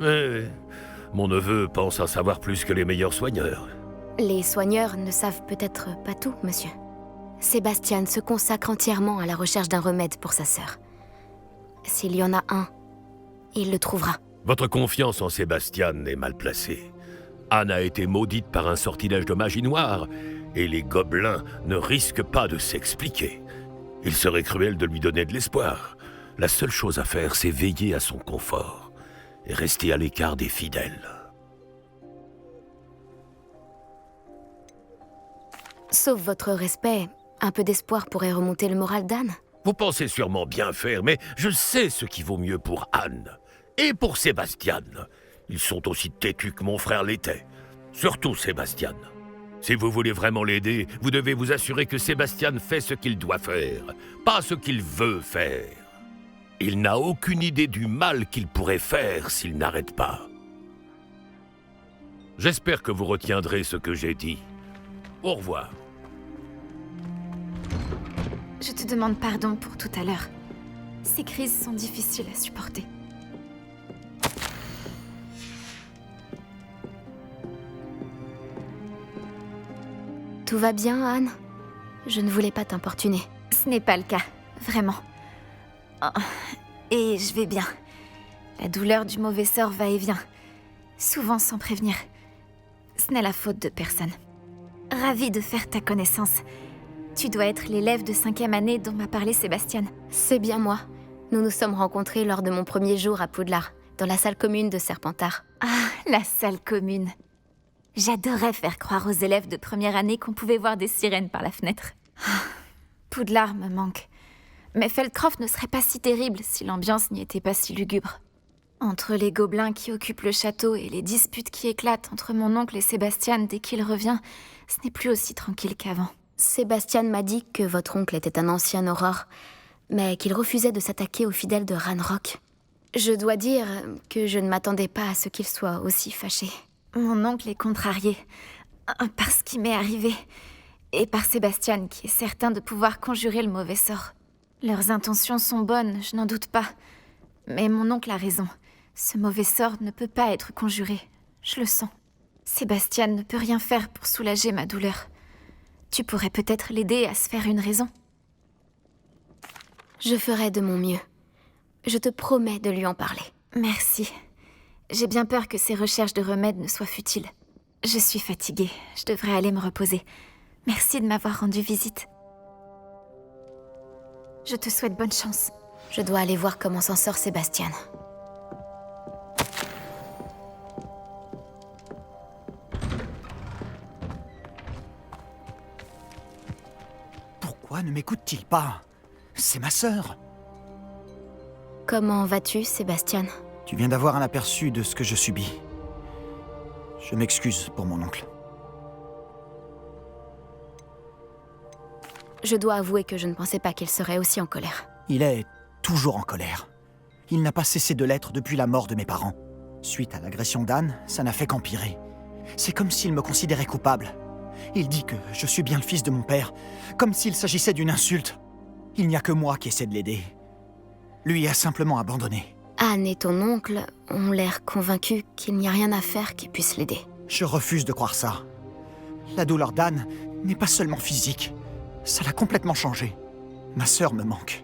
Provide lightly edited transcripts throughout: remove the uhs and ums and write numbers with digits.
Eh, mon neveu pense en savoir plus que les meilleurs soigneurs. Les soigneurs ne savent peut-être pas tout, monsieur. Sébastien se consacre entièrement à la recherche d'un remède pour sa sœur. S'il y en a un, il le trouvera. Votre confiance en Sébastien est mal placée. Anne a été maudite par un sortilège de magie noire, et les gobelins ne risquent pas de s'expliquer. Il serait cruel de lui donner de l'espoir. La seule chose à faire, c'est veiller à son confort et rester à l'écart des fidèles. Sauf votre respect, un peu d'espoir pourrait remonter le moral d'Anne. Vous pensez sûrement bien faire, mais je sais ce qui vaut mieux pour Anne. Et pour Sébastien. Ils sont aussi têtus que mon frère l'était. Surtout Sébastien. Si vous voulez vraiment l'aider, vous devez vous assurer que Sébastien fait ce qu'il doit faire, pas ce qu'il veut faire. Il n'a aucune idée du mal qu'il pourrait faire s'il n'arrête pas. J'espère que vous retiendrez ce que j'ai dit. Au revoir. Je te demande pardon pour tout à l'heure. Ces crises sont difficiles à supporter. Tout va bien, Anne? Je ne voulais pas t'importuner. Ce n'est pas le cas, vraiment. Oh, et je vais bien. La douleur du mauvais sort va et vient, souvent sans prévenir. Ce n'est la faute de personne. Ravie de faire ta connaissance. Tu dois être l'élève de 5e année dont m'a parlé Sébastien. C'est bien moi. Nous nous sommes rencontrés lors de mon premier jour à Poudlard, dans la salle commune de Serpentard. Ah, la salle commune. J'adorais faire croire aux élèves de première année qu'on pouvait voir des sirènes par la fenêtre. Ah, Poudlard me manque. Mais Feldcroft ne serait pas si terrible si l'ambiance n'y était pas si lugubre. Entre les gobelins qui occupent le château et les disputes qui éclatent entre mon oncle et Sébastien dès qu'il revient, ce n'est plus aussi tranquille qu'avant. Sébastien m'a dit que votre oncle était un ancien aurore, mais qu'il refusait de s'attaquer aux fidèles de Ranrock. Je dois dire que je ne m'attendais pas à ce qu'il soit aussi fâché. Mon oncle est contrarié, par ce qui m'est arrivé, et par Sébastien qui est certain de pouvoir conjurer le mauvais sort. Leurs intentions sont bonnes, je n'en doute pas. Mais mon oncle a raison. Ce mauvais sort ne peut pas être conjuré. Je le sens. Sébastien ne peut rien faire pour soulager ma douleur. Tu pourrais peut-être l'aider à se faire une raison. Je ferai de mon mieux. Je te promets de lui en parler. Merci. J'ai bien peur que ces recherches de remèdes ne soient futiles. Je suis fatiguée. Je devrais aller me reposer. Merci de m'avoir rendu visite. Je te souhaite bonne chance. Je dois aller voir comment s'en sort Sébastien. Pourquoi ne m'écoute-t-il pas? C'est ma sœur. Comment vas-tu, Sébastien? Tu viens d'avoir un aperçu de ce que je subis. Je m'excuse pour mon oncle. Je dois avouer que je ne pensais pas qu'il serait aussi en colère. Il est toujours en colère. Il n'a pas cessé de l'être depuis la mort de mes parents. Suite à l'agression d'Anne, ça n'a fait qu'empirer. C'est comme s'il me considérait coupable. Il dit que je suis bien le fils de mon père, comme s'il s'agissait d'une insulte. Il n'y a que moi qui essaie de l'aider. Lui a simplement abandonné. Anne et ton oncle ont l'air convaincus qu'il n'y a rien à faire qui puisse l'aider. Je refuse de croire ça. La douleur d'Anne n'est pas seulement physique. Ça l'a complètement changé. Ma sœur me manque.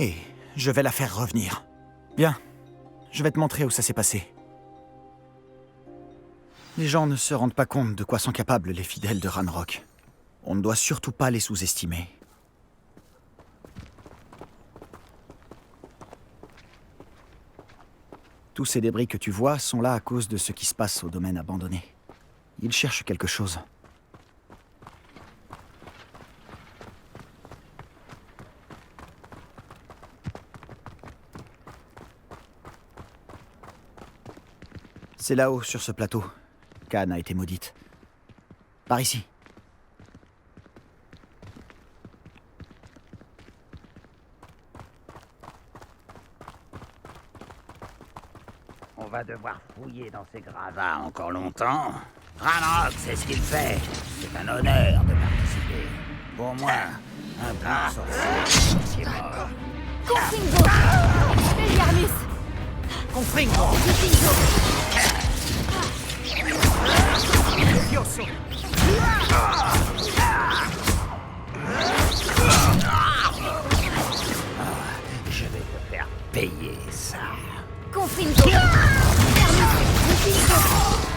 Et je vais la faire revenir. Bien, je vais te montrer où ça s'est passé. Les gens ne se rendent pas compte de quoi sont capables les fidèles de Ranrock. On ne doit surtout pas les sous-estimer. Tous ces débris que tu vois sont là à cause de ce qui se passe au domaine abandonné. Ils cherchent quelque chose. C'est là-haut, sur ce plateau, qu'Anne a été maudite. Par ici. On va devoir fouiller dans ces gravats encore longtemps. Ranrock, c'est ce qu'il fait. C'est un honneur de participer. Pour moi, un plan sorcier, c'est mort. Confringo! Expelliarmus! Confringo! Levioso! Je vais te faire payer ça. Confringo. Confringo.